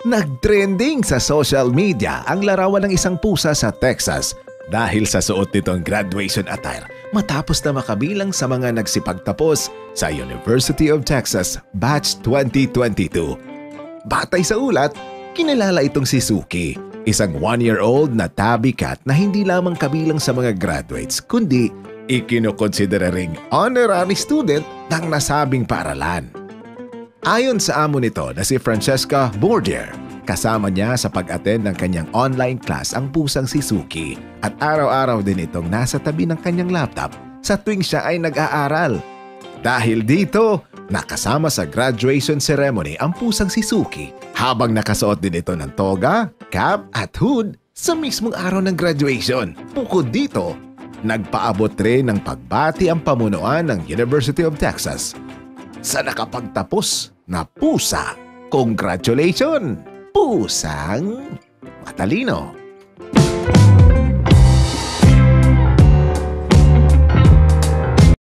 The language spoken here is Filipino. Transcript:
Nagtrending sa social media ang larawan ng isang pusa sa Texas dahil sa suot nitong graduation attire matapos na makabilang sa mga nagsipagtapos sa University of Texas Batch 2022. Batay sa ulat, kinilala itong si Suki, isang 1-year-old na tabby cat na hindi lamang kabilang sa mga graduates kundi ikinokonsidera ring honorary student ng nasabing paaralan. Ayon sa amo nito na si Francesca Bourdier, kasama niya sa pag-attend ng kanyang online class ang pusang si Suki at araw-araw din itong nasa tabi ng kanyang laptop sa tuwing siya ay nag-aaral. Dahil dito, nakasama sa graduation ceremony ang pusang si Suki habang nakasuot din ito ng toga, cap at hood sa mismong araw ng graduation. Bukod dito, nagpaabot rin ng pagbati ang pamunuan ng University of Texas sa nakapagtapos na pusa. Congratulations! Pusang matalino!